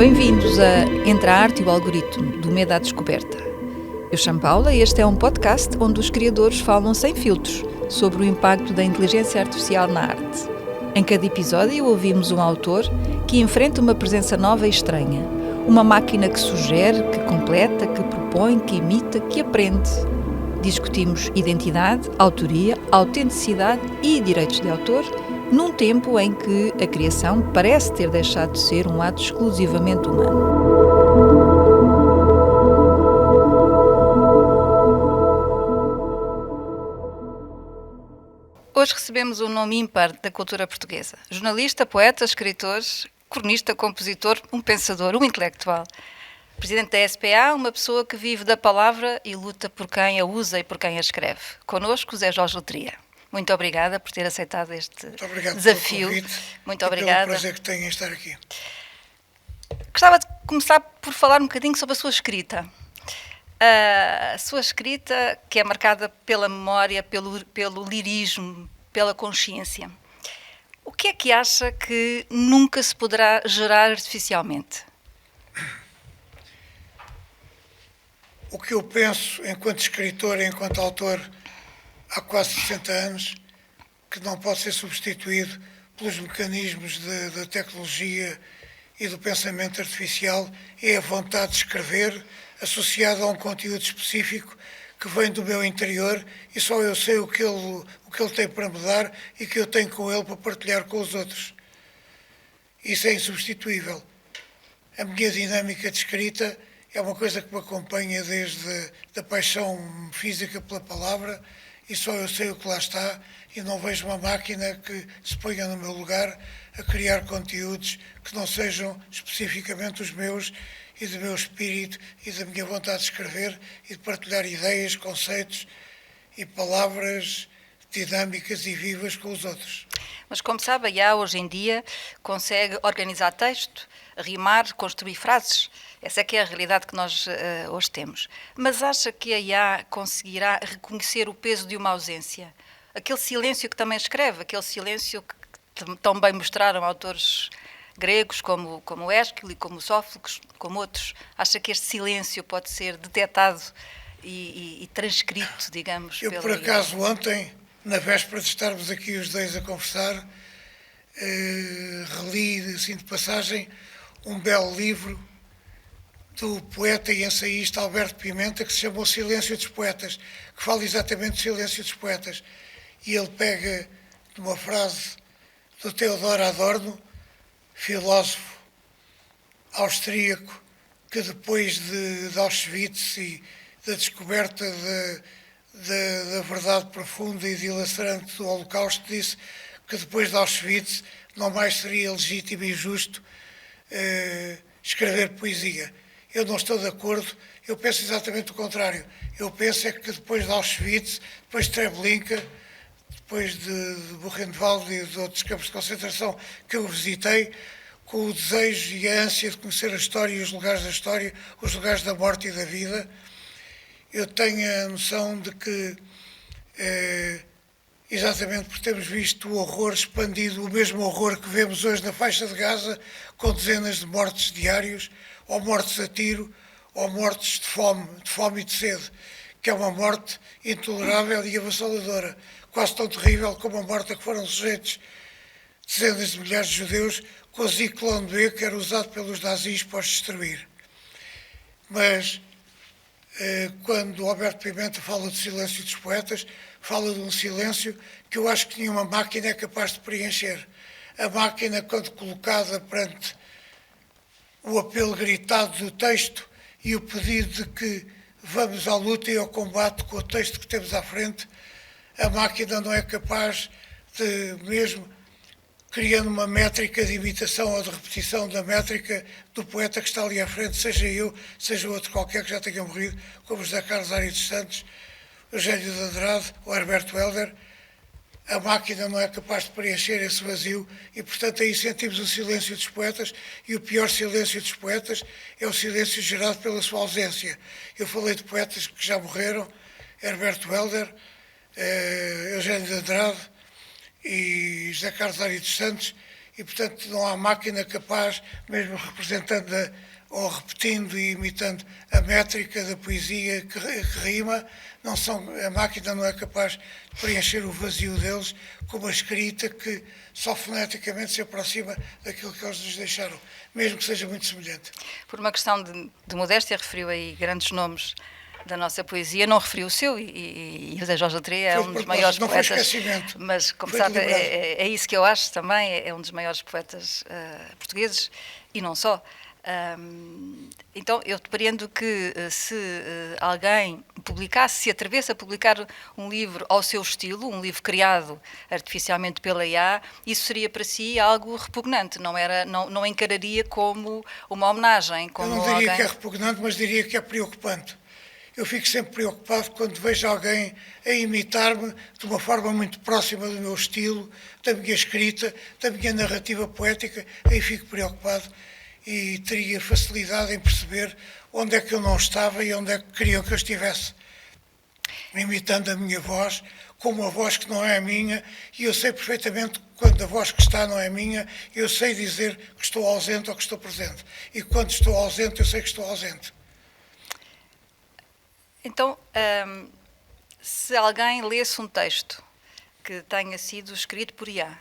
Bem-vindos a Entre a Arte e o Algoritmo, do Medo à Descoberta. Eu chamo Paula e este é um podcast onde os criadores falam sem filtros sobre o impacto da inteligência artificial na arte. Em cada episódio ouvimos um autor que enfrenta uma presença nova e estranha. Uma máquina que sugere, que completa, que propõe, que imita, que aprende. Discutimos identidade, autoria, autenticidade e direitos de autor, num tempo em que a criação parece ter deixado de ser um ato exclusivamente humano. Hoje recebemos um nome ímpar da cultura portuguesa. Jornalista, poeta, escritor, cronista, compositor, um pensador, um intelectual. Presidente da SPA, uma pessoa que vive da palavra e luta por quem a usa e por quem a escreve. Connosco, Zé Jorge Letria. Muito obrigada por ter aceitado este desafio. Pelo convite. Muito obrigada. Pelo prazer que tenho em estar aqui. Gostava de começar por falar um bocadinho sobre a sua escrita. A sua escrita, que é marcada pela memória, pelo lirismo, pela consciência. O que é que acha que nunca se poderá gerar artificialmente? O que eu penso, enquanto escritor e enquanto autor, há quase 60 anos, que não pode ser substituído pelos mecanismos da tecnologia e do pensamento artificial, é a vontade de escrever associada a um conteúdo específico que vem do meu interior e só eu sei o que ele tem para me dar e que eu tenho com ele para partilhar com os outros. Isso é insubstituível. A minha dinâmica de escrita é uma coisa que me acompanha desde a paixão física pela palavra e só eu sei o que lá está e não vejo uma máquina que se ponha no meu lugar a criar conteúdos que não sejam especificamente os meus e do meu espírito e da minha vontade de escrever e de partilhar ideias, conceitos e palavras dinâmicas e vivas com os outros. Mas como sabe, a IA hoje em dia consegue organizar texto, rimar, construir frases. Essa é que é a realidade que nós hoje temos. Mas acha que a IA conseguirá reconhecer o peso de uma ausência? Aquele silêncio que também escreve, aquele silêncio que tão bem mostraram autores gregos como Ésquilo e como Sófocles, como outros. Acha que este silêncio pode ser detectado e transcrito, digamos, Eu, por acaso, ontem, na véspera de estarmos aqui os dois a conversar, reli, assim de passagem, um belo livro do poeta e ensaísta Alberto Pimenta, que se chama O Silêncio dos Poetas, que fala exatamente do silêncio dos poetas. E ele pega de uma frase do Theodor Adorno, filósofo austríaco, que depois de Auschwitz e da descoberta da verdade profunda e dilacerante do Holocausto, disse que depois de Auschwitz não mais seria legítimo e justo escrever poesia. Eu não estou de acordo, eu penso exatamente o contrário. Eu penso é que depois de Auschwitz, depois de Treblinka, depois de Buchenwald e de outros campos de concentração que eu visitei, com o desejo e a ânsia de conhecer a história e os lugares da história, os lugares da morte e da vida, eu tenho a noção de que, exatamente por termos visto o horror expandido, o mesmo horror que vemos hoje na faixa de Gaza, com dezenas de mortes diários, ou mortes a tiro, ou mortes de fome e de sede, que é uma morte intolerável e avassaladora, quase tão terrível como a morte a que foram sujeitos dezenas de milhares de judeus com o Zyklon B, que era usado pelos nazis para os destruir. Mas, quando Alberto Pimenta fala do silêncio dos poetas, fala de um silêncio que eu acho que nenhuma máquina é capaz de preencher. A máquina, quando colocada perante o apelo gritado do texto e o pedido de que vamos à luta e ao combate com o texto que temos à frente, a máquina não é capaz de, mesmo criando uma métrica de imitação ou de repetição da métrica do poeta que está ali à frente, seja eu, seja outro qualquer que já tenha morrido, como José Carlos Ari dos Santos, Eugênio de Andrade ou Herberto Helder, a máquina não é capaz de preencher esse vazio e, portanto, aí sentimos o silêncio dos poetas e o pior silêncio dos poetas é o silêncio gerado pela sua ausência. Eu falei de poetas que já morreram, Herberto Helder, Eugênio de Andrade e José Carlos Ari dos Santos, e, portanto, não há máquina capaz, mesmo representando ou repetindo e imitando a métrica da poesia que rima, a máquina não é capaz de preencher o vazio deles com uma escrita que só foneticamente se aproxima daquilo que eles nos deixaram, mesmo que seja muito semelhante. Por uma questão de modéstia, referiu aí grandes nomes da nossa poesia, não referiu o seu, e José Jorge Atria é um dos maiores poetas, mas como sabe, é isso que eu acho também, é um dos maiores poetas portugueses, e não só. Então eu depreendo que se alguém publicasse, se atrevesse a publicar um livro ao seu estilo, um livro criado artificialmente pela IA, isso seria para si algo repugnante, não encararia como uma homenagem. Como eu não diria que é repugnante, mas diria que é preocupante. Eu fico sempre preocupado quando vejo alguém a imitar-me de uma forma muito próxima do meu estilo, da minha escrita, da minha narrativa poética, aí fico preocupado e teria facilidade em perceber onde é que eu não estava e onde é que queriam que eu estivesse. Imitando a minha voz, com uma voz que não é a minha, e eu sei perfeitamente quando a voz que está não é minha, eu sei dizer que estou ausente ou que estou presente. E quando estou ausente, eu sei que estou ausente. Então, se alguém lesse um texto que tenha sido escrito por IA,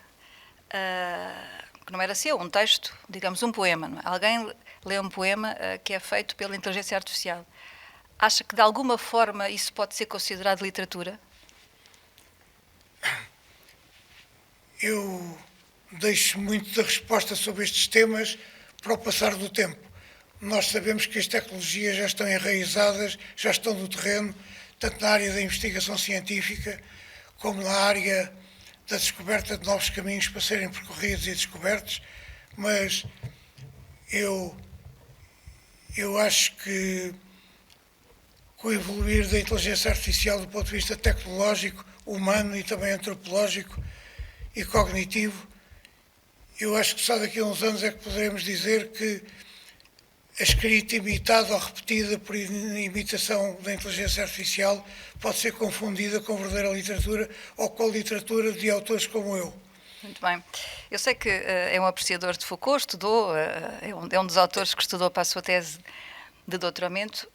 que não era seu, um texto, digamos, um poema, não é? Alguém lê um poema que é feito pela inteligência artificial, acha que de alguma forma isso pode ser considerado literatura? Eu deixo muito da resposta sobre estes temas para o passar do tempo. Nós sabemos que as tecnologias já estão enraizadas, já estão no terreno, tanto na área da investigação científica, como na área da descoberta de novos caminhos para serem percorridos e descobertos, mas eu acho que com o evoluir da inteligência artificial do ponto de vista tecnológico, humano e também antropológico e cognitivo, eu acho que só daqui a uns anos é que poderemos dizer que a escrita imitada ou repetida por imitação da inteligência artificial pode ser confundida com verdadeira literatura ou com a literatura de autores como eu. Muito bem. Eu sei que é um apreciador de Foucault, estudou, é um dos autores que estudou para a sua tese de doutoramento.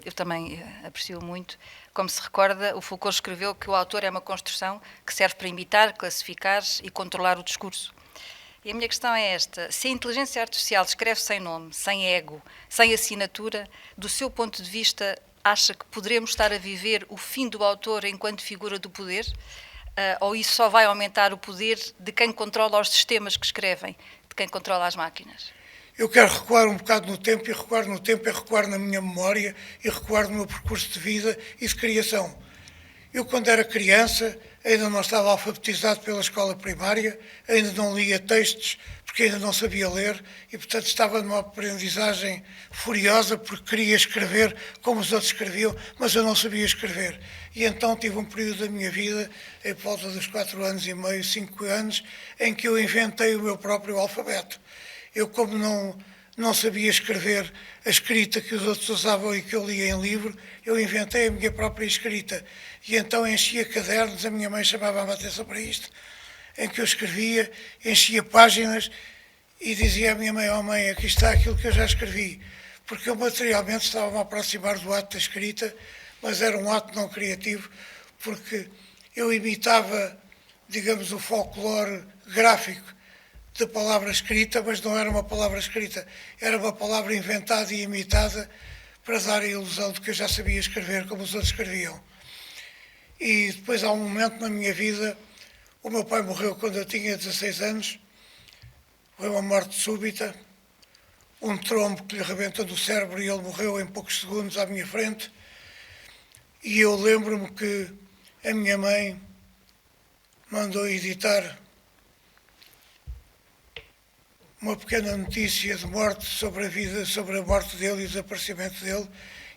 Eu também aprecio muito. Como se recorda, o Foucault escreveu que o autor é uma construção que serve para imitar, classificar e controlar o discurso. E a minha questão é esta: se a inteligência artificial escreve sem nome, sem ego, sem assinatura, do seu ponto de vista, acha que poderemos estar a viver o fim do autor enquanto figura do poder? Ou isso só vai aumentar o poder de quem controla os sistemas que escrevem, de quem controla as máquinas? Eu quero recuar um bocado no tempo, e recuar no tempo é recuar na minha memória e recuar no meu percurso de vida e de criação. Eu, quando era criança, ainda não estava alfabetizado pela escola primária, ainda não lia textos, porque ainda não sabia ler, e, portanto, estava numa aprendizagem furiosa, porque queria escrever como os outros escreviam, mas eu não sabia escrever. E então tive um período da minha vida, em volta dos 4 anos e meio, 5 anos, em que eu inventei o meu próprio alfabeto. Eu, como não sabia escrever a escrita que os outros usavam e que eu lia em livro, eu inventei a minha própria escrita. E então enchia cadernos, a minha mãe chamava-me a atenção para isto, em que eu escrevia, enchia páginas e dizia à minha mãe: "Oh mãe, aqui está aquilo que eu já escrevi", porque eu materialmente estava-me a aproximar do ato da escrita, mas era um ato não criativo, porque eu imitava, digamos, o folclore gráfico da palavra escrita, mas não era uma palavra escrita, era uma palavra inventada e imitada para dar a ilusão de que eu já sabia escrever como os outros escreviam. E depois há um momento na minha vida, o meu pai morreu quando eu tinha 16 anos, foi uma morte súbita, um trombo que lhe arrebentou do cérebro e ele morreu em poucos segundos à minha frente. E eu lembro-me que a minha mãe mandou editar uma pequena notícia de morte sobre a vida, sobre a morte dele e o desaparecimento dele,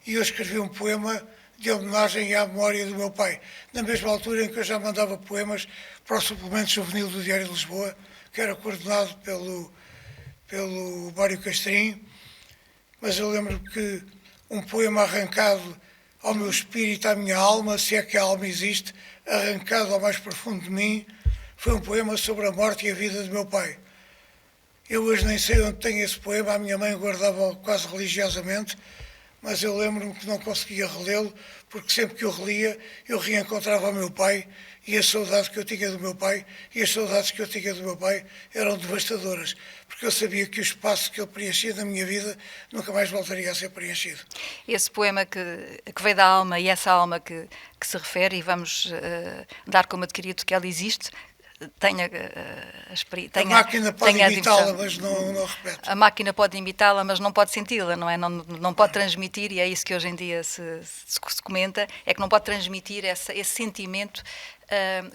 e eu escrevi um poema de homenagem à memória do meu pai, na mesma altura em que eu já mandava poemas para o suplemento juvenil do Diário de Lisboa, que era coordenado pelo Mário Castrinho, mas eu lembro que um poema arrancado ao meu espírito, à minha alma, se é que a alma existe, arrancado ao mais profundo de mim, foi um poema sobre a morte e a vida do meu pai. Eu hoje nem sei onde tenho esse poema, a minha mãe guardava quase religiosamente, mas eu lembro-me que não conseguia relê-lo, porque sempre que eu relia, eu reencontrava o meu pai, e a saudade que eu tinha do meu pai, e as saudades que eu tinha do meu pai eram devastadoras, porque eu sabia que o espaço que ele preenchia na minha vida nunca mais voltaria a ser preenchido. Esse poema que veio da alma, e essa alma que se refere, e vamos dar como adquirido que ela existe, a máquina pode imitá-la, mas não repete. A máquina pode imitá-la, mas não pode senti-la, não é? Não pode transmitir, e é isso que hoje em dia se comenta, é que não pode transmitir esse sentimento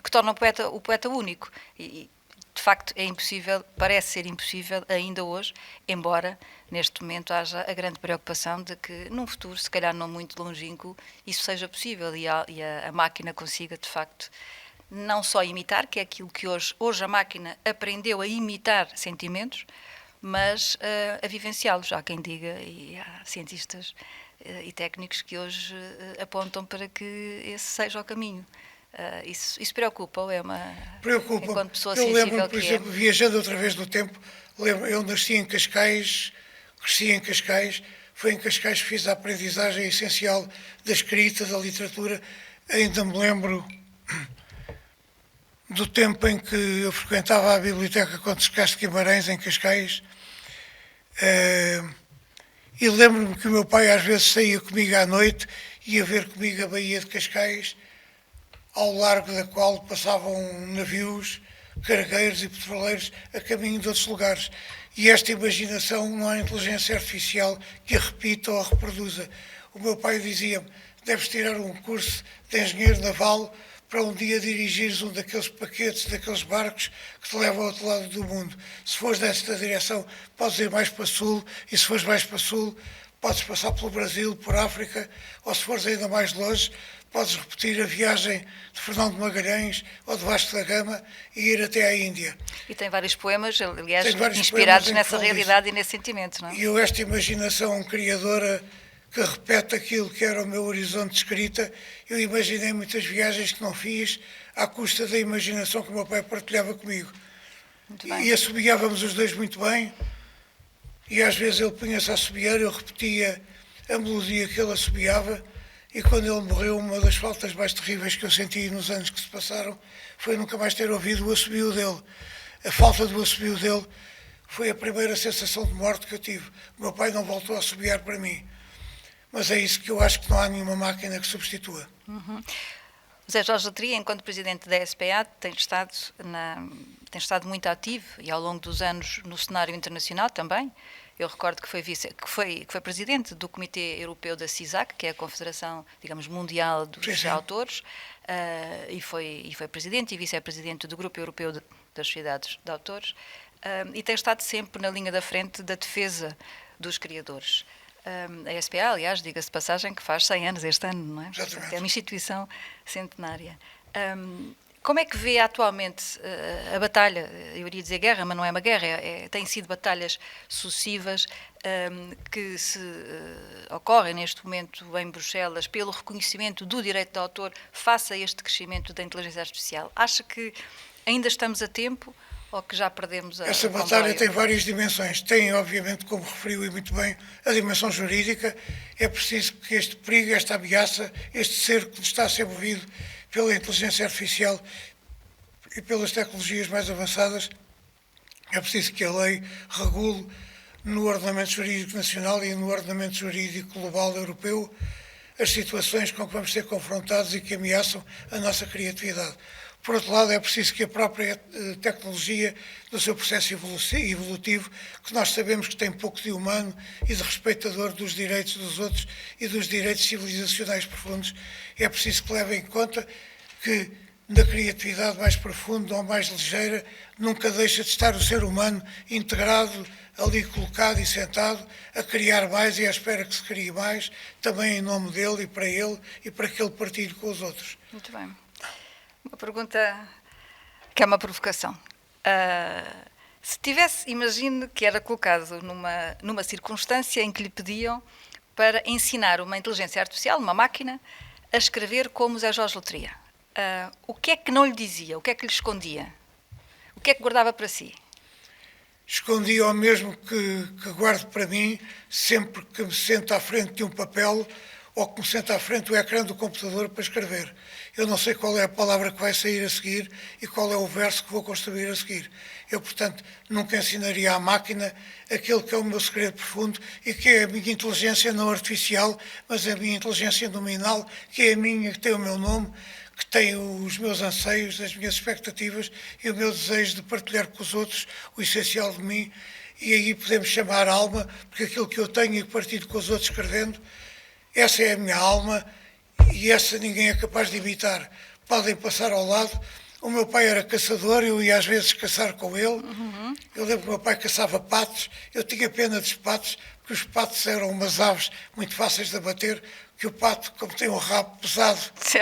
que torna o poeta único. E, de facto, é impossível, parece ser impossível ainda hoje, embora neste momento haja a grande preocupação de que num futuro, se calhar não muito longínquo, isso seja possível e a máquina consiga, de facto, não só imitar, que é aquilo que hoje a máquina aprendeu a imitar sentimentos, mas a vivenciá-los. Há quem diga, e há cientistas e técnicos que hoje apontam para que esse seja o caminho. Isso preocupa ou é uma... Preocupa. Enquanto pessoa Eu sensível lembro, por exemplo, viajando outra vez no tempo, eu nasci em Cascais, cresci em Cascais, foi em Cascais que fiz a aprendizagem essencial da escrita, da literatura. Ainda me lembro do tempo em que eu frequentava a biblioteca Condes de Castro Guimarães, em Cascais, e lembro-me que o meu pai às vezes saía comigo à noite, ia ver comigo a Baía de Cascais, ao largo da qual passavam navios, cargueiros e petroleiros a caminho de outros lugares. E esta imaginação não há inteligência artificial que a repita ou a reproduza. O meu pai dizia-me, deves tirar um curso de engenheiro naval para um dia dirigires um daqueles paquetes, daqueles barcos que te levam ao outro lado do mundo. Se fores nesta direção, podes ir mais para sul, e se fores mais para sul, podes passar pelo Brasil, por África, ou se fores ainda mais longe, podes repetir a viagem de Fernando Magalhães ou de Vasco da Gama e ir até à Índia. E tem vários poemas, aliás, inspirados nessa realidade e nesse sentimento, não é? E eu, esta imaginação criadora que repete aquilo que era o meu horizonte de escrita, eu imaginei muitas viagens que não fiz à custa da imaginação que o meu pai partilhava comigo. E assobiávamos os dois muito bem, e às vezes ele punha-se a assobiar, eu repetia a melodia que ele assobiava, e quando ele morreu, uma das faltas mais terríveis que eu senti nos anos que se passaram foi nunca mais ter ouvido o assobio dele. A falta do assobio dele foi a primeira sensação de morte que eu tive. O meu pai não voltou a assobiar para mim. Mas é isso que eu acho que não há nenhuma máquina que substitua. Uhum. José Jorge Letria, enquanto presidente da SPA, tem estado muito ativo e ao longo dos anos no cenário internacional também. Eu recordo que foi presidente do Comitê Europeu da CISAC, que é a Confederação, digamos, Mundial dos Autores, e foi presidente e vice-presidente do Grupo Europeu das Sociedades de Autores, e tem estado sempre na linha da frente da defesa dos criadores. A SPA, aliás, diga-se de passagem, que faz 100 anos este ano, não é? Exatamente. É uma instituição centenária. Como é que vê atualmente a batalha? Eu iria dizer guerra, mas não é uma guerra, têm sido batalhas sucessivas que se ocorrem neste momento em Bruxelas pelo reconhecimento do direito de autor face a este crescimento da inteligência artificial. Acha que ainda estamos a tempo ou que já perdemos a Essa batalha tem várias dimensões. Tem, obviamente, como referiu e muito bem, a dimensão jurídica. É preciso que este perigo, esta ameaça, este cerco que está a ser movido pela inteligência artificial e pelas tecnologias mais avançadas, é preciso que a lei regule no ordenamento jurídico nacional e no ordenamento jurídico global europeu as situações com que vamos ser confrontados e que ameaçam a nossa criatividade. Por outro lado, é preciso que a própria tecnologia, no seu processo evolutivo, que nós sabemos que tem pouco de humano e de respeitador dos direitos dos outros e dos direitos civilizacionais profundos, é preciso que leve em conta que na criatividade mais profunda ou mais ligeira nunca deixa de estar o ser humano integrado, ali colocado e sentado, a criar mais e à espera que se crie mais, também em nome dele e para que ele partilhe com os outros. Muito bem. Uma pergunta que é uma provocação. Se tivesse, imagine que era colocado numa circunstância em que lhe pediam para ensinar uma inteligência artificial, uma máquina, a escrever como Zé Jorge Letria. O que é que não lhe dizia? O que é que lhe escondia? O que é que guardava para si? escondi ao mesmo que guardo para mim sempre que me sento à frente de um papel ou que me sento à frente do ecrã do computador para escrever. Eu não sei qual é a palavra que vai sair a seguir e qual é o verso que vou construir a seguir. Eu, portanto, nunca ensinaria à máquina aquele que é o meu segredo profundo e que é a minha inteligência não artificial, mas a minha inteligência nominal, que é a minha, que tem o meu nome, que tem os meus anseios, as minhas expectativas e o meu desejo de partilhar com os outros o essencial de mim. E aí podemos chamar alma, porque aquilo que eu tenho e que partilho com os outros escrevendo, essa é a minha alma e essa ninguém é capaz de imitar. Podem passar ao lado. O meu pai era caçador, eu ia às vezes caçar com ele. Eu lembro que o meu pai caçava patos, eu tinha pena dos patos, porque os patos eram umas aves muito fáceis de abater, que o pato, como tem um rabo pesado,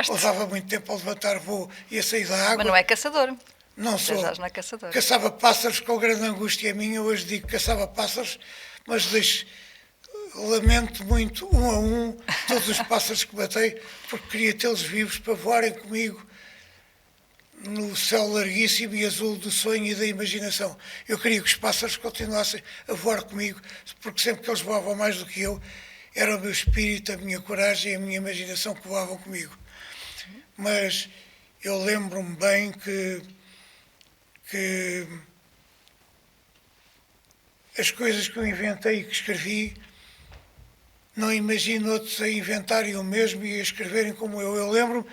levava muito tempo a levantar voo e a sair da água. Mas não é caçador. Não sou. Não é caçador. Caçava pássaros com grande angústia minha, hoje digo que caçava pássaros, mas lamento muito, um a um, todos os pássaros que matei, porque queria tê-los vivos para voarem comigo no céu larguíssimo e azul do sonho e da imaginação. Eu queria que os pássaros continuassem a voar comigo, porque sempre que eles voavam mais do que eu, era o meu espírito, a minha coragem e a minha imaginação que voavam comigo. Mas eu lembro-me bem que as coisas que eu inventei e que escrevi, não imagino outros a inventarem o mesmo e a escreverem como eu. Eu lembro-me,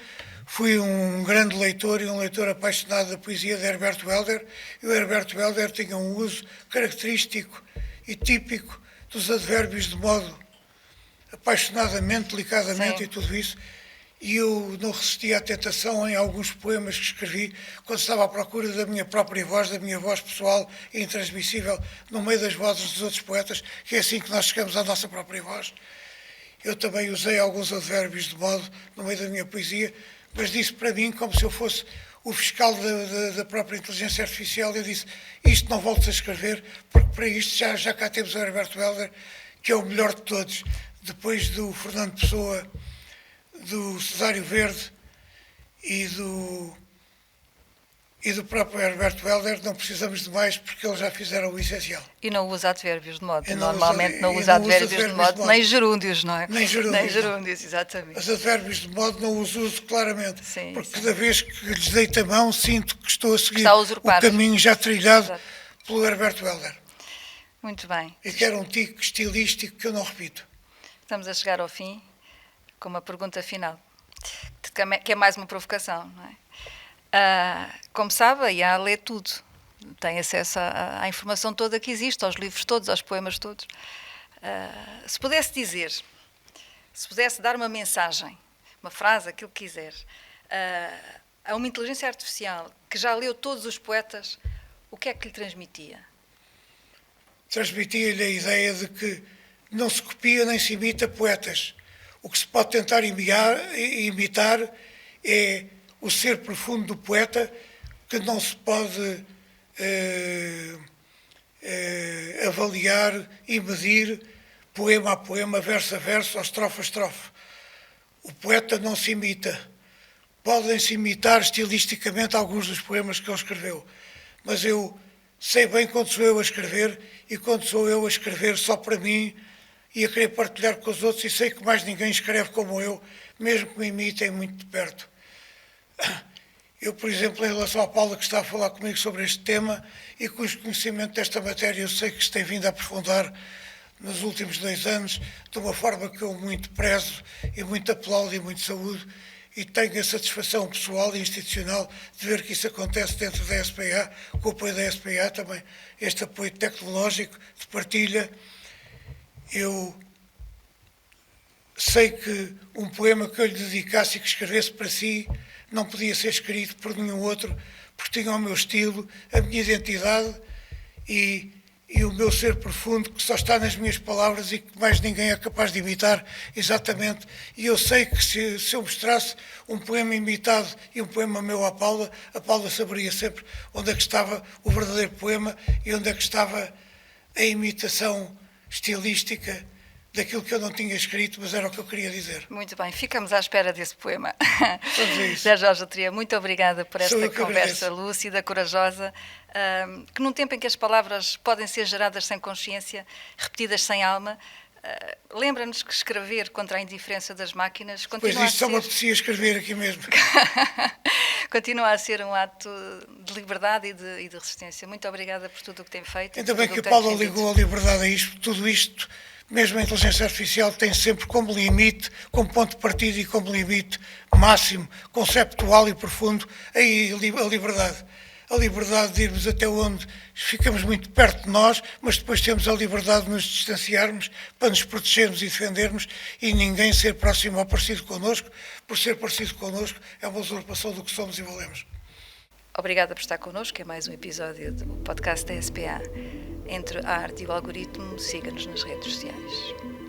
fui um grande leitor e um leitor apaixonado da poesia de Herbert Welder, e o Herbert Welder tinha um uso característico e típico dos advérbios de modo apaixonadamente, delicadamente. Sim. E tudo isso. E eu não resisti à tentação em alguns poemas que escrevi quando estava à procura da minha própria voz, da minha voz pessoal e intransmissível, no meio das vozes dos outros poetas, que é assim que nós chegamos à nossa própria voz. Eu também usei alguns advérbios de modo no meio da minha poesia, mas disse para mim, como se eu fosse o fiscal da própria inteligência artificial, eu disse, isto não voltes a escrever, porque para isto já cá temos o Herbert Welder, que é o melhor de todos, depois do Fernando Pessoa, do Cesário Verde e do próprio Herbert Welder. Não precisamos de mais porque eles já fizeram o essencial. E não usa advérbios de modo. Normalmente não usa advérbios de modo, nem gerúndios, não é? Nem gerúndios, exatamente. Os advérbios de modo não os uso claramente, sim, porque sim. Cada vez que lhes deito a mão sinto que estou a seguir o caminho já trilhado. Exato. Pelo Herbert Welder. Muito bem. E que era um tique estilístico que eu não repito. Estamos a chegar ao fim com uma pergunta final, que é mais uma provocação, não é? Como sabe, a IA lê tudo, tem acesso à informação toda que existe, aos livros todos, aos poemas todos. Se pudesse dar uma mensagem, uma frase, aquilo que quiser, a uma inteligência artificial que já leu todos os poetas, o que é que lhe transmitia? Transmitia-lhe a ideia de que não se copia nem se imita poetas. O que se pode tentar imitar é o ser profundo do poeta, que não se pode avaliar e medir poema a poema, verso a verso, ou estrofe a estrofe. O poeta não se imita. Podem-se imitar estilisticamente alguns dos poemas que ele escreveu, mas eu sei bem quando sou eu a escrever e quando sou eu a escrever só para mim e a querer partilhar com os outros, e sei que mais ninguém escreve como eu, mesmo que me imitem muito de perto. Eu, por exemplo, em relação à Paula, que está a falar comigo sobre este tema e cujo conhecimento desta matéria eu sei que se tem vindo a aprofundar nos últimos 2 anos, de uma forma que eu muito prezo e muito aplaudo e muito saúdo, e tenho a satisfação pessoal e institucional de ver que isso acontece dentro da SPA, com o apoio da SPA também, este apoio tecnológico de partilha. Eu sei que um poema que eu lhe dedicasse e que escrevesse para si não podia ser escrito por nenhum outro, porque tinha o meu estilo, a minha identidade e o meu ser profundo, que só está nas minhas palavras e que mais ninguém é capaz de imitar exatamente. E eu sei que se eu mostrasse um poema imitado e um poema meu à Paula, a Paula saberia sempre onde é que estava o verdadeiro poema e onde é que estava a imitação estilística daquilo que eu não tinha escrito, mas era o que eu queria dizer. Muito bem, ficamos à espera desse poema. Vamos a isso. Zé Jorge Letria, muito obrigada por esta conversa agradeço. lúcida, corajosa, que num tempo em que as palavras podem ser geradas sem consciência, repetidas sem alma, lembra-nos que escrever contra a indiferença das máquinas Pois isto só me apetecia escrever aqui mesmo. Continua a ser um ato de liberdade e de resistência. Muito obrigada por tudo o que tem feito. Ainda bem que o Paulo ligou a liberdade a isto. Tudo isto, mesmo a inteligência artificial, tem sempre como limite, como ponto de partida e como limite máximo, conceptual e profundo, aí a liberdade. A liberdade de irmos até onde ficamos muito perto de nós, mas depois temos a liberdade de nos distanciarmos para nos protegermos e defendermos e ninguém ser próximo ou parecido connosco. Por ser parecido connosco é uma usurpação do que somos e valemos. Obrigada por estar connosco. É mais um episódio do podcast da SPA. Entre a arte e o algoritmo, siga-nos nas redes sociais.